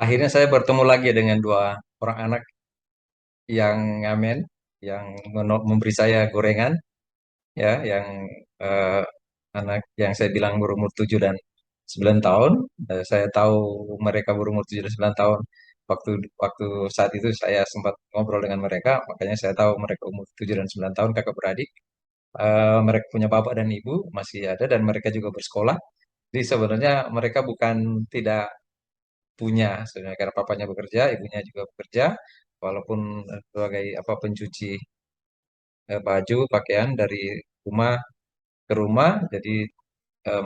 Akhirnya saya bertemu lagi dengan dua orang anak yang ngamen, yang memberi saya gorengan, ya, yang eh, anak yang saya bilang berumur 7 dan 9 tahun. Saya tahu mereka berumur 7 dan 9 tahun. Waktu waktu saat itu saya sempat ngobrol dengan mereka, makanya saya tahu mereka umur 7 dan 9 tahun, kakak beradik. Mereka punya bapak dan ibu, masih ada, dan mereka juga bersekolah. Jadi sebenarnya mereka bukan tidak punya sebenarnya karena papanya bekerja, ibunya juga bekerja, walaupun sebagai apa pencuci baju, pakaian dari rumah ke rumah. Jadi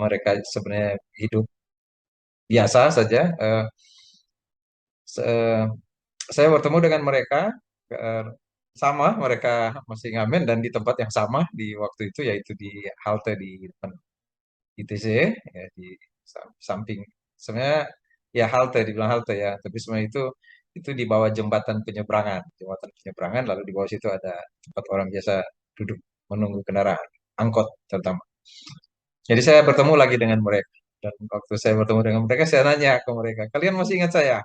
mereka sebenarnya hidup biasa saja. Se- eh, saya bertemu dengan mereka, eh, sama mereka masih ngamen dan di tempat yang sama di waktu itu, yaitu di halte di depan ITC, ya, di samping, sebenarnya ya halte, dibilang halte ya, tapi sebenarnya itu di bawah jembatan penyeberangan, lalu di bawah situ ada tempat orang biasa duduk menunggu kendaraan angkot terutama. Jadi saya bertemu lagi dengan mereka, dan waktu saya bertemu dengan mereka saya nanya ke mereka, kalian masih ingat saya?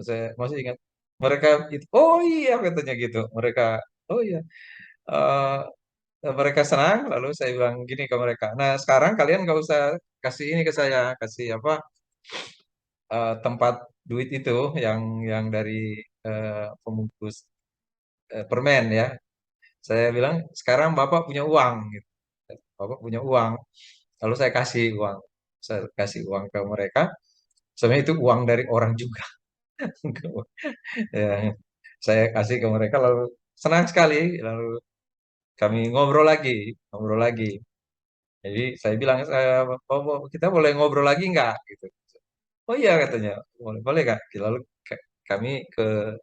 Saya masih ingat. Mereka itu, oh iya, katanya gitu. Mereka, oh iya. Eh, Mereka senang, lalu saya bilang gini ke mereka, nah sekarang kalian nggak usah kasih ini ke saya, kasih apa, tempat duit itu yang dari pembungkus permen ya. Saya bilang sekarang bapak punya uang gitu. Bapak punya uang, lalu saya kasih uang, saya kasih uang ke mereka. Sebenarnya itu uang dari orang juga. Ya, saya kasih ke mereka, lalu senang sekali, lalu kami ngobrol lagi. Jadi saya bilang, kita boleh ngobrol lagi nggak? Gitu. Oh iya, katanya, boleh, boleh Kak. Lalu kami ke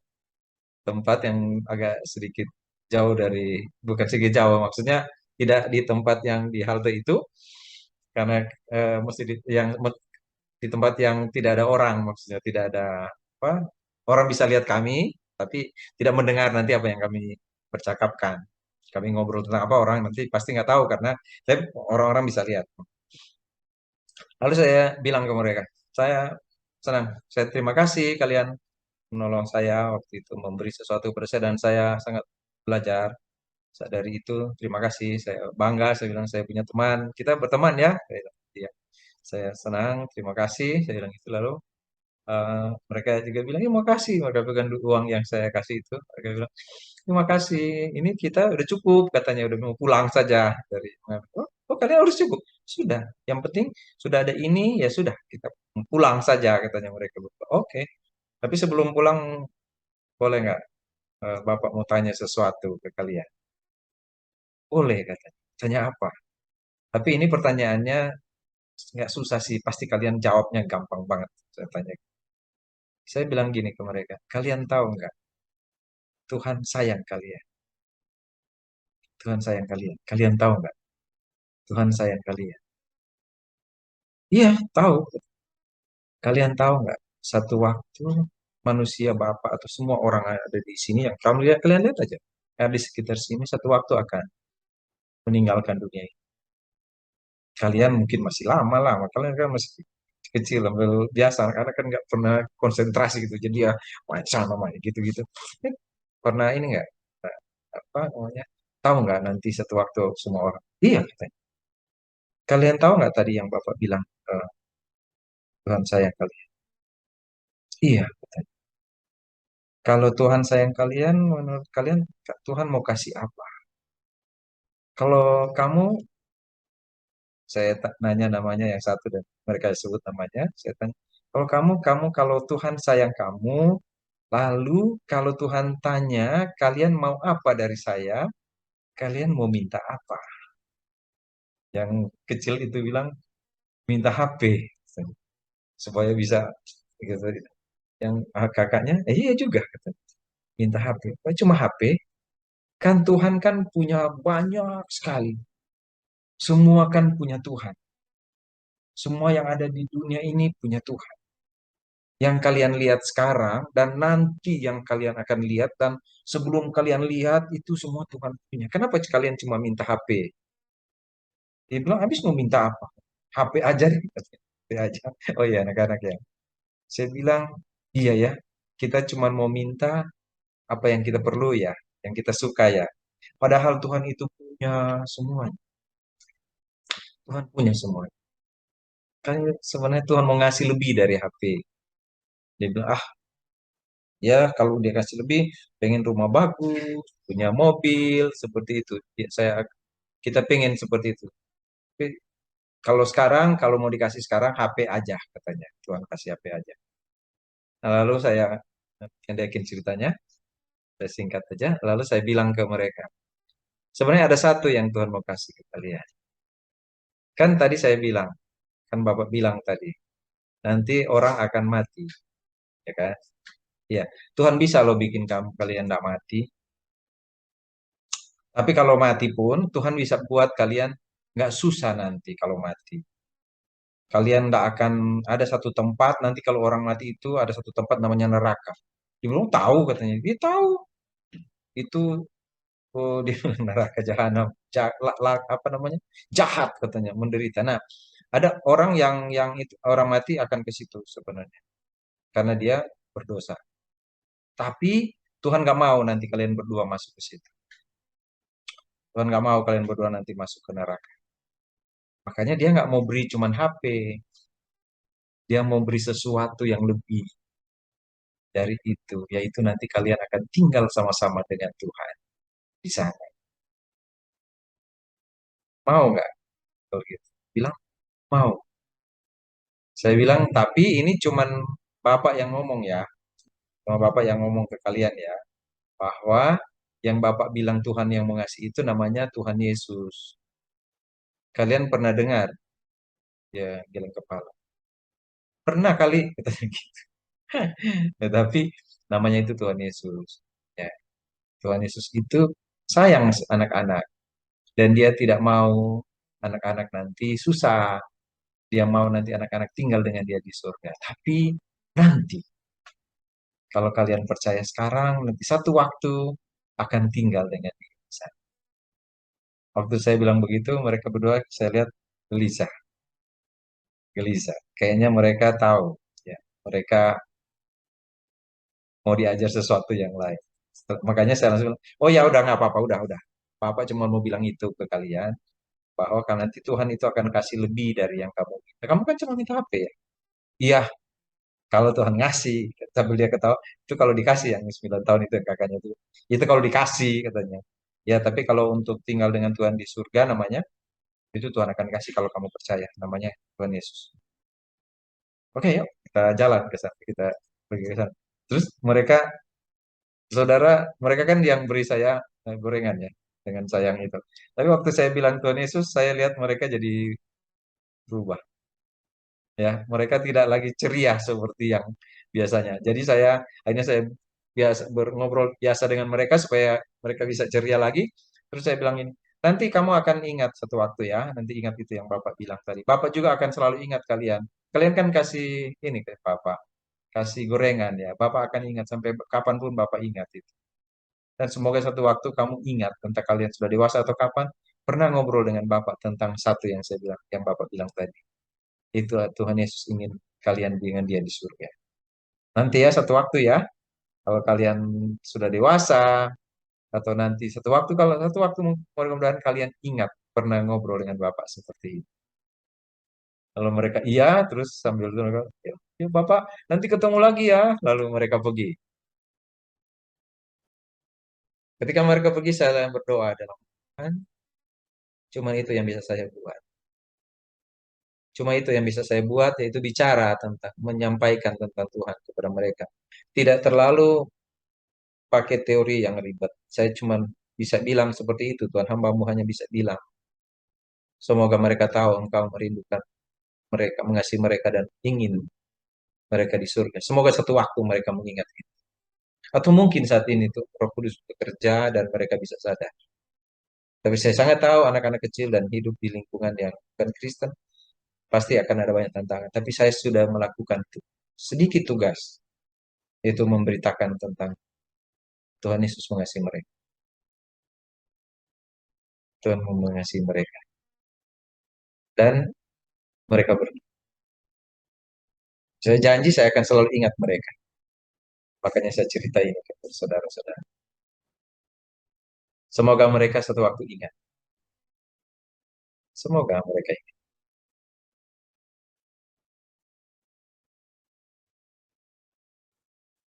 tempat yang agak sedikit jauh dari, bukan sedikit jauh, maksudnya tidak di tempat yang di halte itu, karena mesti di tempat yang tidak ada orang, maksudnya tidak ada apa, orang bisa lihat kami, tapi tidak mendengar nanti apa yang kami percakapkan. Kami ngobrol tentang apa, orang nanti pasti nggak tahu karena tapi orang-orang bisa lihat. Lalu saya bilang ke mereka, saya senang, saya terima kasih kalian menolong saya waktu itu, memberi sesuatu kepada saya, dan saya sangat belajar. Dari itu, terima kasih, saya bangga, saya bilang saya punya teman, kita berteman ya. Saya bilang, iya. Saya senang, terima kasih, saya bilang itu. Lalu mereka juga bilang, terima kasih, mereka pegang uang yang saya kasih itu. Mereka bilang, terima kasih, ini kita udah cukup, katanya udah mau pulang saja dari. Oh, oh, kalian harus cukup. Sudah, yang penting sudah ada ini, ya sudah, kita pulang saja, katanya mereka berdua. Oke, tapi sebelum pulang, boleh nggak Bapak mau tanya sesuatu ke kalian? Boleh, katanya. Tanya apa? Tapi ini pertanyaannya nggak susah sih, pasti kalian jawabnya gampang banget. Saya tanya. Saya bilang gini ke mereka, kalian tahu nggak? Tuhan sayang kalian. Tuhan sayang kalian. Kalian tahu nggak? Tuhan sayang kalian. Iya, tahu. Kalian tahu nggak? Satu waktu manusia Bapak atau semua orang yang ada di sini yang kamu lihat, kalian lihat aja. Yang di sekitar sini satu waktu akan meninggalkan dunia ini. Kalian mungkin masih lama lah, kalian kan masih kecil, ambil biasa, karena kan nggak pernah konsentrasi gitu. Jadi ya main sama main gitu-gitu. Eh, Pernah ini nggak? Apa namanya? Tahu nggak nanti satu waktu semua orang? Iya, katanya. Kalian tahu nggak tadi yang Bapak bilang, Tuhan sayang kalian? Iya, katanya. Kalau Tuhan sayang kalian, menurut kalian Tuhan mau kasih apa? Kalau kamu, saya nanya namanya yang satu dan mereka sebut namanya, saya tanya, kalau kamu, kalau Tuhan sayang kamu, lalu kalau Tuhan tanya, kalian mau apa dari saya? Kalian mau minta apa? Yang kecil itu bilang, minta HP. Supaya bisa, gitu. Yang kakaknya, iya juga, kata, minta HP. Oh, cuma HP? Kan Tuhan kan punya banyak sekali. Semua kan punya Tuhan. Semua yang ada di dunia ini punya Tuhan. Yang kalian lihat sekarang dan nanti yang kalian akan lihat dan sebelum kalian lihat itu semua Tuhan punya. Kenapa kalian cuma minta HP? Dia bilang, habis mau minta apa? HP aja deh. HP aja. Oh iya, anak-anak ya. Saya bilang, Iya ya, kita cuma mau minta apa yang kita perlu ya, yang kita suka ya. Padahal Tuhan itu punya semua. Tuhan punya semua. Kan sebenarnya Tuhan mau ngasih lebih dari HP. Dia bilang, ah ya kalau dia kasih lebih, pengen rumah bagus, punya mobil, seperti itu. Ya, kita pengen seperti itu. Tapi kalau sekarang, kalau mau dikasih sekarang, HP aja katanya. Tuhan kasih HP aja. Nah, lalu saya pendekin ceritanya, saya singkat aja. Lalu saya bilang ke mereka, sebenarnya ada satu yang Tuhan mau kasih ke kalian. Kan tadi saya bilang, kan Bapak bilang tadi, nanti orang akan mati, ya kan? Ya, Tuhan bisa loh bikin kalian tidak mati. Tapi kalau mati pun, Tuhan bisa buat kalian nggak susah nanti kalau mati. Kalian tidak akan ada satu tempat, nanti kalau orang mati itu ada satu tempat namanya neraka. Dia belum tahu katanya, dia tahu itu oh, di neraka jahanam, apa namanya jahat katanya, menderita. Nah, ada orang yang itu orang mati akan ke situ sebenarnya karena dia berdosa. Tapi Tuhan nggak mau nanti kalian berdua masuk ke situ. Tuhan nggak mau kalian berdua nanti masuk ke neraka. Makanya dia nggak mau beri cuman HP, dia mau beri sesuatu yang lebih dari itu, yaitu nanti kalian akan tinggal sama-sama dengan Tuhan di sana. Mau nggak? Kalau gitu. Bilang mau. Saya bilang, tapi ini cuman Bapak yang ngomong ya, sama Bapak yang ngomong ke kalian ya, bahwa yang Bapak bilang Tuhan yang mengasihi itu namanya Tuhan Yesus. Kalian pernah dengar? Ya, geleng kepala. Pernah kali, katanya gitu. Tetapi namanya itu Tuhan Yesus. Ya, Tuhan Yesus itu sayang anak-anak dan dia tidak mau anak-anak nanti susah. Dia mau nanti anak-anak tinggal dengan dia di surga. Tapi nanti kalau kalian percaya sekarang, nanti satu waktu akan tinggal dengan dia di sana. Waktu saya bilang begitu, mereka berdua saya lihat gelisah, gelisah. Kayaknya mereka tahu, ya, mereka mau diajar sesuatu yang lain. Makanya saya langsung bilang, oh ya udah nggak apa-apa, udah. Bapak cuma mau bilang itu ke kalian, bahwa kalau nanti Tuhan itu akan kasih lebih dari yang kamu minta. Kamu kan cuma minta HP ya? Iya, kalau Tuhan ngasih, sambil dia ketawa, itu kalau dikasih yang 9 tahun itu yang kakaknya itu kalau dikasih katanya. Ya, tapi kalau untuk tinggal dengan Tuhan di surga namanya, itu Tuhan akan kasih kalau kamu percaya, namanya Tuhan Yesus. Oke, yuk kita jalan ke sana, kita pergi ke sana. Terus mereka, saudara, mereka kan yang beri saya gorengan ya, dengan sayang itu. Tapi waktu saya bilang Tuhan Yesus, saya lihat mereka jadi berubah. Ya, mereka tidak lagi ceria seperti yang biasanya. Jadi akhirnya saya biasa ngobrol biasa dengan mereka supaya mereka bisa ceria lagi. Terus saya bilangin, nanti kamu akan ingat satu waktu ya, nanti ingat itu yang Bapak bilang tadi. Bapak juga akan selalu ingat kalian. Kalian kan kasih ini ke Bapak, kasih gorengan ya. Bapak akan ingat sampai kapanpun Bapak ingat itu. Dan semoga satu waktu kamu ingat tentang kalian sudah dewasa atau kapan, pernah ngobrol dengan Bapak tentang satu yang saya bilang, yang Bapak bilang tadi. Itu Tuhan Yesus ingin kalian dengan dia di surga. Nanti ya satu waktu ya, kalau kalian sudah dewasa atau nanti satu waktu kalau satu waktu mudah-mudahan kalian ingat pernah ngobrol dengan Bapak seperti itu. Kalau mereka iya, terus sambil mereka, ya, ya Bapak nanti ketemu lagi ya. Lalu mereka pergi. Ketika mereka pergi, saya berdoa dalam Tuhan. Cuma itu yang bisa saya buat. Cuma itu yang bisa saya buat, yaitu bicara tentang, menyampaikan tentang Tuhan kepada mereka. Tidak terlalu pakai teori yang ribet. Saya cuma bisa bilang seperti itu, Tuhan hambamu hanya bisa bilang. Semoga mereka tahu engkau merindukan mereka, mengasihi mereka dan ingin mereka di surga. Semoga satu waktu mereka mengingat itu. Atau mungkin saat ini tuh Roh Kudus bekerja dan mereka bisa sadar. Tapi saya sangat tahu anak-anak kecil dan hidup di lingkungan yang bukan Kristen pasti akan ada banyak tantangan. Tapi saya sudah melakukan itu. Sedikit tugas, yaitu memberitakan tentang Tuhan Yesus mengasihi mereka. Tuhan mengasihi mereka. Dan mereka saya janji saya akan selalu ingat mereka. Makanya saya cerita ini ke saudara-saudara. Semoga mereka satu waktu ingat. Semoga mereka ingat.